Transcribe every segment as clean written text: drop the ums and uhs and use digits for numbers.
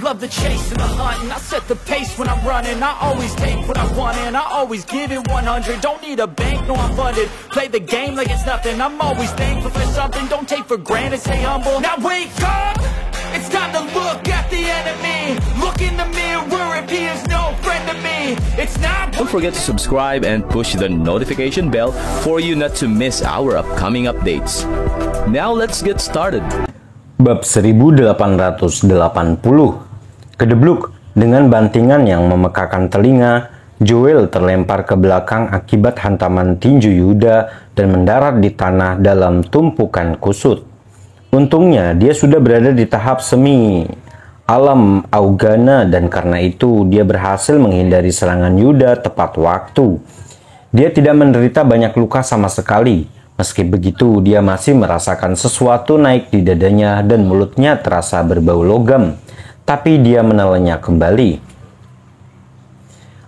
Love the chase and the hunt, and I set the pace when I'm running. I always take what I want and I always give it 100. Don't need a bank, no I'm funded. Play the game like it's nothing. I'm always thankful for something. Don't take for granted, stay humble. Now wake up, it's time to look at the enemy. Look in the mirror if he is no friend to me. It's not. Don't forget to subscribe and push the notification bell for you not to miss our upcoming updates. Now let's get started. Bab 1880. Kedebluk, dengan bantingan yang memekakan telinga, Joel terlempar ke belakang akibat hantaman tinju Yuda dan mendarat di tanah dalam tumpukan kusut. Untungnya dia sudah berada di tahap semi alam Augana dan karena itu dia berhasil menghindari serangan Yuda tepat waktu. Dia tidak menderita banyak luka sama sekali. Meski begitu, dia masih merasakan sesuatu naik di dadanya dan mulutnya terasa berbau logam. Tapi dia menelannya kembali.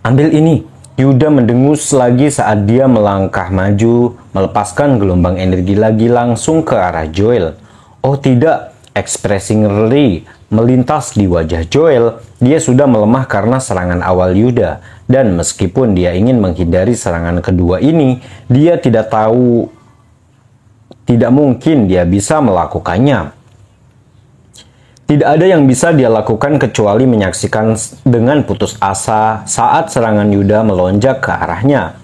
Ambil ini, Yuda mendengus lagi saat dia melangkah maju, melepaskan gelombang energi lagi langsung ke arah Joel. Oh tidak, ekspresi ngeri melintas di wajah Joel. Dia sudah melemah karena serangan awal Yuda. Dan meskipun dia ingin menghindari serangan kedua ini, dia tidak mungkin dia bisa melakukannya. Tidak ada yang bisa dia lakukan kecuali menyaksikan dengan putus asa saat serangan Yuda melonjak ke arahnya.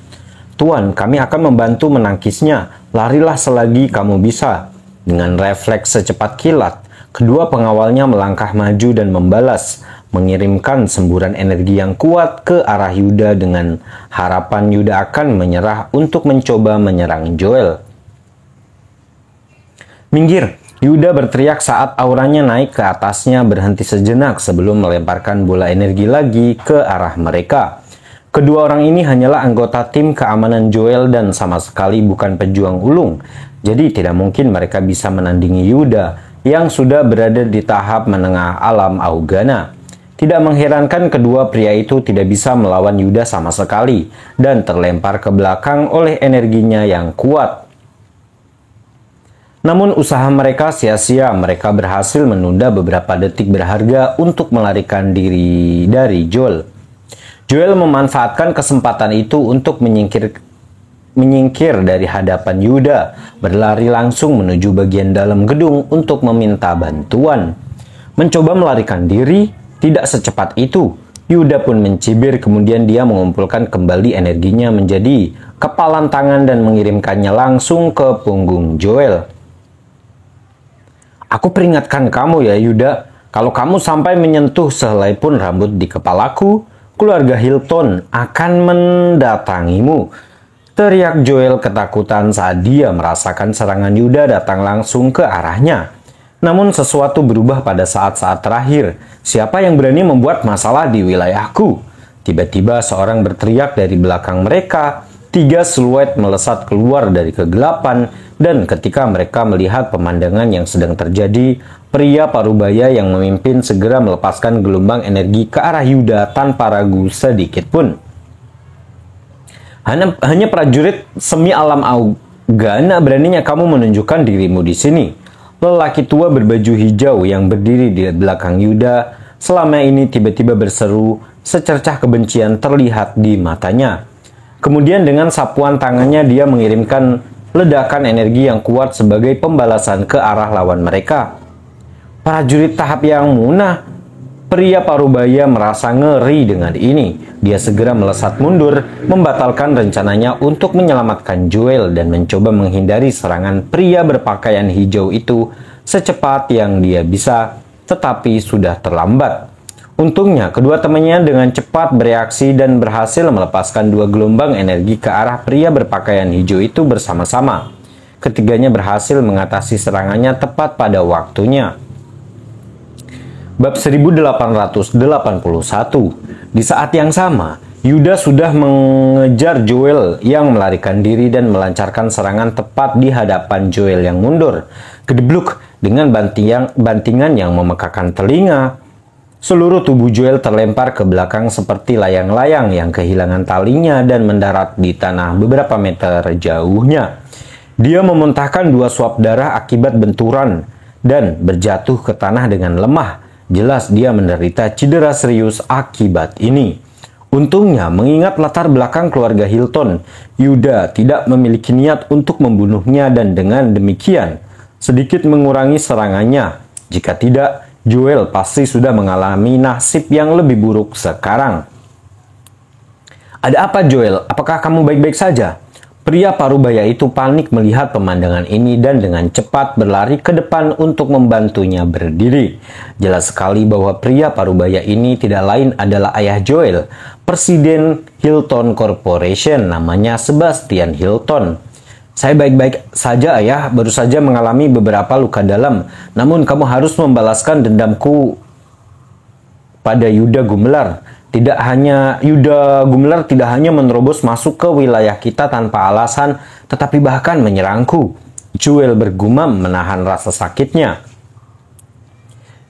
Tuan, kami akan membantu menangkisnya. Larilah selagi kamu bisa. Dengan refleks secepat kilat, kedua pengawalnya melangkah maju dan membalas, mengirimkan semburan energi yang kuat ke arah Yuda dengan harapan Yuda akan menyerah untuk mencoba menyerang Joel. Minggir! Yuda berteriak saat auranya naik ke atasnya berhenti sejenak sebelum melemparkan bola energi lagi ke arah mereka. Kedua orang ini hanyalah anggota tim keamanan Joel dan sama sekali bukan pejuang ulung. Jadi tidak mungkin mereka bisa menandingi Yuda yang sudah berada di tahap menengah alam Augana. Tidak mengherankan kedua pria itu tidak bisa melawan Yuda sama sekali dan terlempar ke belakang oleh energinya yang kuat. Namun usaha mereka sia-sia, mereka berhasil menunda beberapa detik berharga untuk melarikan diri dari Joel. Joel memanfaatkan kesempatan itu untuk menyingkir dari hadapan Yuda, berlari langsung menuju bagian dalam gedung untuk meminta bantuan. Mencoba melarikan diri, tidak secepat itu. Yuda pun mencibir, kemudian dia mengumpulkan kembali energinya menjadi kepalan tangan dan mengirimkannya langsung ke punggung Joel. Aku peringatkan kamu ya Yuda, kalau kamu sampai menyentuh sehelai pun rambut di kepalaku, keluarga Hilton akan mendatangimu. Teriak Joel ketakutan saat dia merasakan serangan Yuda datang langsung ke arahnya. Namun sesuatu berubah pada saat-saat terakhir. Siapa yang berani membuat masalah di wilayahku? Tiba-tiba seorang berteriak dari belakang mereka. 3 siluet melesat keluar dari kegelapan, dan ketika mereka melihat pemandangan yang sedang terjadi, pria parubaya yang memimpin segera melepaskan gelombang energi ke arah Yuda tanpa ragu sedikit pun. Hanya prajurit semi alam Augana beraninya kamu menunjukkan dirimu di sini. Lelaki tua berbaju hijau yang berdiri di belakang Yuda selama ini tiba-tiba berseru, secercah kebencian terlihat di matanya. Kemudian dengan sapuan tangannya dia mengirimkan ledakan energi yang kuat sebagai pembalasan ke arah lawan mereka. Prajurit tahap yang munah. Pria parubaya merasa ngeri dengan ini. Dia segera melesat mundur, membatalkan rencananya untuk menyelamatkan Joel dan mencoba menghindari serangan pria berpakaian hijau itu secepat yang dia bisa, tetapi sudah terlambat. Untungnya, kedua temannya dengan cepat bereaksi dan berhasil melepaskan 2 gelombang energi ke arah pria berpakaian hijau itu bersama-sama. Ketiganya berhasil mengatasi serangannya tepat pada waktunya. Bab 1881. Di saat yang sama, Yuda sudah mengejar Joel yang melarikan diri dan melancarkan serangan tepat di hadapan Joel yang mundur. Gedebluk dengan bantingan yang memekakan telinga. Seluruh tubuh Joel terlempar ke belakang seperti layang-layang yang kehilangan talinya dan mendarat di tanah beberapa meter jauhnya. Dia memuntahkan 2 suap darah akibat benturan dan berjatuh ke tanah dengan lemah. Jelas dia menderita cedera serius akibat ini. Untungnya, mengingat latar belakang keluarga Hilton, Yuda tidak memiliki niat untuk membunuhnya dan dengan demikian sedikit mengurangi serangannya. Jika tidak, Joel pasti sudah mengalami nasib yang lebih buruk sekarang. Ada apa, Joel? Apakah kamu baik-baik saja? Pria parubaya itu panik melihat pemandangan ini dan dengan cepat berlari ke depan untuk membantunya berdiri. Jelas sekali bahwa pria parubaya ini tidak lain adalah ayah Joel, Presiden Hilton Corporation, namanya Sebastian Hilton. Saya baik-baik saja, ayah. Baru saja mengalami beberapa luka dalam. Namun kamu harus membalaskan dendamku pada Yuda Gumelar. Yuda Gumelar tidak hanya menerobos masuk ke wilayah kita tanpa alasan, tetapi bahkan menyerangku. Joel bergumam menahan rasa sakitnya.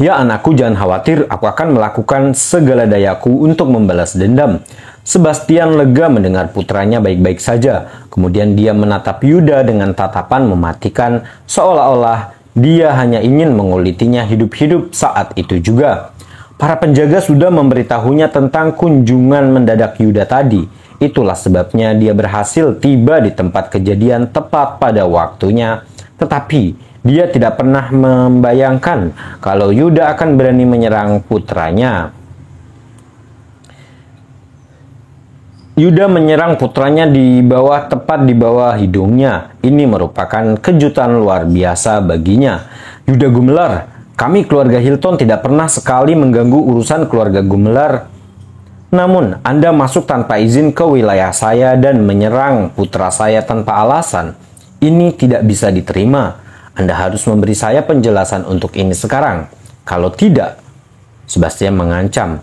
Ya anakku, jangan khawatir. Aku akan melakukan segala dayaku untuk membalas dendam. Sebastian lega mendengar putranya baik-baik saja. Kemudian dia menatap Yuda dengan tatapan mematikan, seolah-olah dia hanya ingin mengulitinya hidup-hidup saat itu juga. Para penjaga sudah memberitahunya tentang kunjungan mendadak Yuda tadi. Itulah sebabnya dia berhasil tiba di tempat kejadian tepat pada waktunya. Tetapi dia tidak pernah membayangkan kalau Yuda akan berani menyerang putranya. Yuda menyerang putranya tepat di bawah hidungnya. Ini merupakan kejutan luar biasa baginya. Yuda Gumelar, kami keluarga Hilton tidak pernah sekali mengganggu urusan keluarga Gumelar. Namun, Anda masuk tanpa izin ke wilayah saya dan menyerang putra saya tanpa alasan. Ini tidak bisa diterima. Anda harus memberi saya penjelasan untuk ini sekarang. Kalau tidak, Sebastian mengancam.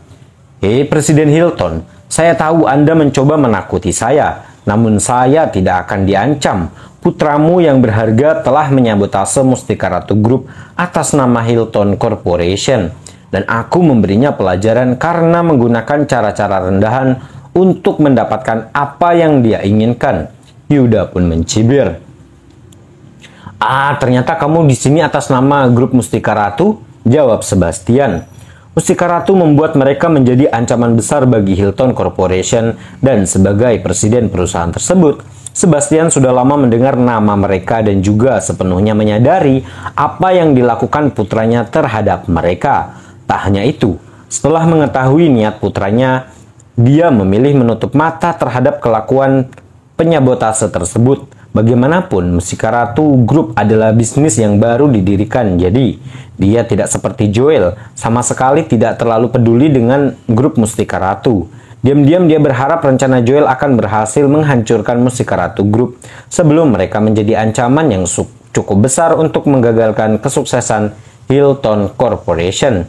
Hei Presiden Hilton, saya tahu Anda mencoba menakuti saya, namun saya tidak akan diancam. Putramu yang berharga telah menyabotase Mustika Ratu Group atas nama Hilton Corporation. Dan aku memberinya pelajaran karena menggunakan cara-cara rendahan untuk mendapatkan apa yang dia inginkan. Yuda pun mencibir. Ternyata kamu di sini atas nama grup Mustika Ratu? Jawab Sebastian. Mustika Ratu membuat mereka menjadi ancaman besar bagi Hilton Corporation dan sebagai presiden perusahaan tersebut, Sebastian sudah lama mendengar nama mereka dan juga sepenuhnya menyadari apa yang dilakukan putranya terhadap mereka. Tak hanya itu, setelah mengetahui niat putranya, dia memilih menutup mata terhadap kelakuan penyabotase tersebut. Bagaimanapun, Mustika Ratu Group adalah bisnis yang baru didirikan, jadi dia tidak seperti Joel, sama sekali tidak terlalu peduli dengan grup Mustika Ratu. Diam-diam dia berharap rencana Joel akan berhasil menghancurkan Mustika Ratu Group sebelum mereka menjadi ancaman yang cukup besar untuk menggagalkan kesuksesan Hilton Corporation.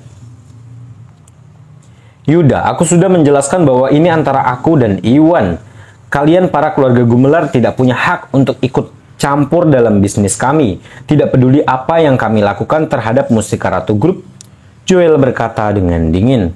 Yuda, aku sudah menjelaskan bahwa ini antara aku dan Iwan. Kalian para keluarga Gumelar tidak punya hak untuk ikut campur dalam bisnis kami. Tidak peduli apa yang kami lakukan terhadap Mustika Ratu Group. Joel berkata dengan dingin.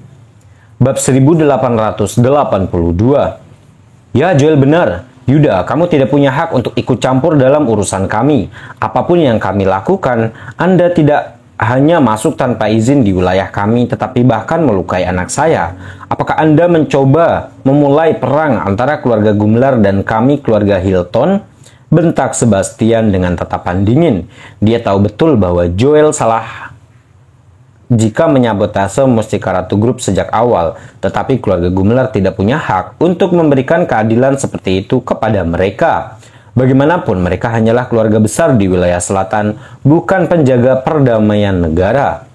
Bab 1882. Ya, Joel benar. Yuda, kamu tidak punya hak untuk ikut campur dalam urusan kami. Apapun yang kami lakukan, Anda tidak hanya masuk tanpa izin di wilayah kami, tetapi bahkan melukai anak saya. Apakah Anda mencoba memulai perang antara keluarga Gumelar dan kami keluarga Hilton? Bentak Sebastian dengan tatapan dingin. Dia tahu betul bahwa Joel salah jika menyabotase Mustika Ratu Group sejak awal, tetapi keluarga Gumelar tidak punya hak untuk memberikan keadilan seperti itu kepada mereka. Bagaimanapun, mereka hanyalah keluarga besar di wilayah selatan, bukan penjaga perdamaian negara.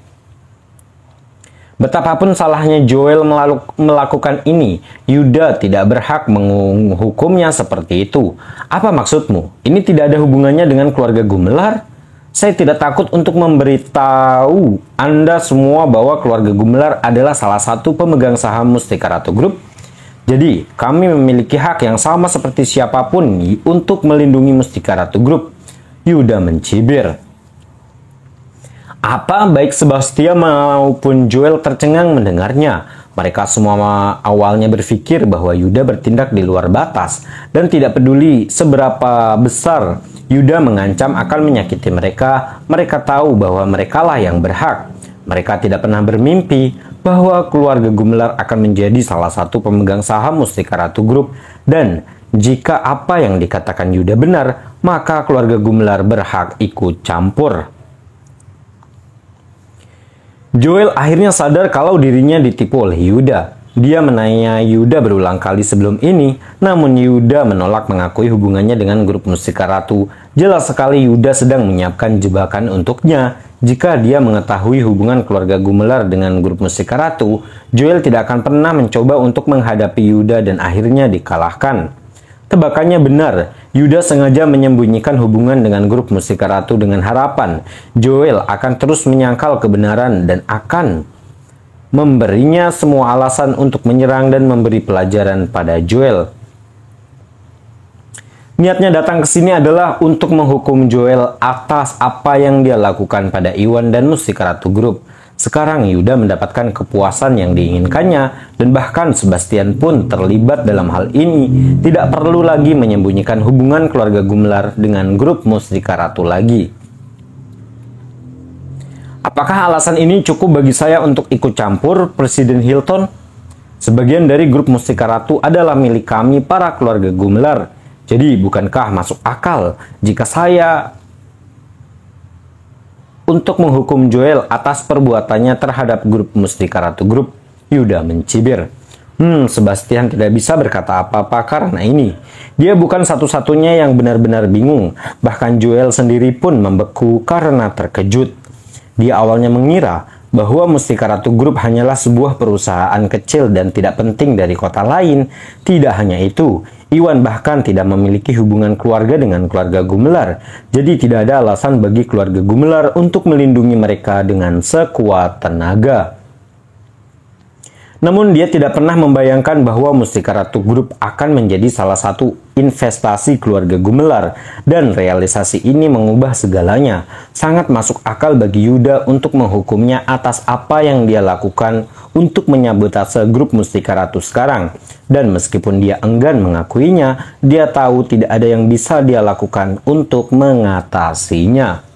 Betapapun salahnya Joel melakukan ini, Yuda tidak berhak menghukumnya seperti itu. Apa maksudmu? Ini tidak ada hubungannya dengan keluarga Gumelar? Saya tidak takut untuk memberitahu Anda semua bahwa keluarga Gumelar adalah salah satu pemegang saham Mustika Ratu Group. Jadi, kami memiliki hak yang sama seperti siapapun untuk melindungi Mustika Ratu Group. Yuda mencibir. Apa baik Sebastian maupun Joel tercengang mendengarnya. Mereka semua awalnya berpikir bahwa Yuda bertindak di luar batas dan tidak peduli seberapa besar Yuda mengancam akan menyakiti mereka. Mereka tahu bahwa merekalah yang berhak. Mereka tidak pernah bermimpi bahwa keluarga Gumelar akan menjadi salah satu pemegang saham Mustika Ratu Group, dan jika apa yang dikatakan Yuda benar, maka keluarga Gumelar berhak ikut campur. Joel akhirnya sadar kalau dirinya ditipu oleh Yuda. Dia menanyai Yuda berulang kali sebelum ini, namun Yuda menolak mengakui hubungannya dengan grup Mustika Ratu. Jelas sekali Yuda sedang menyiapkan jebakan untuknya. Jika dia mengetahui hubungan keluarga Gumelar dengan grup Mustika Ratu, Joel tidak akan pernah mencoba untuk menghadapi Yuda dan akhirnya dikalahkan. Tebakannya benar, Yuda sengaja menyembunyikan hubungan dengan grup Mustika Ratu dengan harapan Joel akan terus menyangkal kebenaran dan akan memberinya semua alasan untuk menyerang dan memberi pelajaran pada Joel. Niatnya datang ke sini adalah untuk menghukum Joel atas apa yang dia lakukan pada Iwan dan Mustika Ratu Group. Sekarang Yuda mendapatkan kepuasan yang diinginkannya, dan bahkan Sebastian pun terlibat dalam hal ini. Tidak perlu lagi menyembunyikan hubungan keluarga Gumelar dengan grup Mustika Ratu lagi. Apakah alasan ini cukup bagi saya untuk ikut campur, Presiden Hilton? Sebagian dari grup Mustika Ratu adalah milik kami para keluarga Gumelar. Jadi bukankah masuk akal jika saya untuk menghukum Joel atas perbuatannya terhadap grup Mustika Ratu Group? Yuda mencibir. Sebastian tidak bisa berkata apa-apa karena ini. Dia bukan satu-satunya yang benar-benar bingung. Bahkan Joel sendiri pun membeku karena terkejut. Dia awalnya mengira bahwa Mustika Ratu Group hanyalah sebuah perusahaan kecil dan tidak penting dari kota lain. Tidak hanya itu, Iwan bahkan tidak memiliki hubungan keluarga dengan keluarga Gumelar. Jadi tidak ada alasan bagi keluarga Gumelar untuk melindungi mereka dengan sekuat tenaga. Namun dia tidak pernah membayangkan bahwa Mustika Ratu Group akan menjadi salah satu investasi keluarga Gumelar, dan realisasi ini mengubah segalanya. Sangat masuk akal bagi Yuda untuk menghukumnya atas apa yang dia lakukan untuk menyabotase grup Mustika Ratu sekarang. Dan meskipun dia enggan mengakuinya, dia tahu tidak ada yang bisa dia lakukan untuk mengatasinya.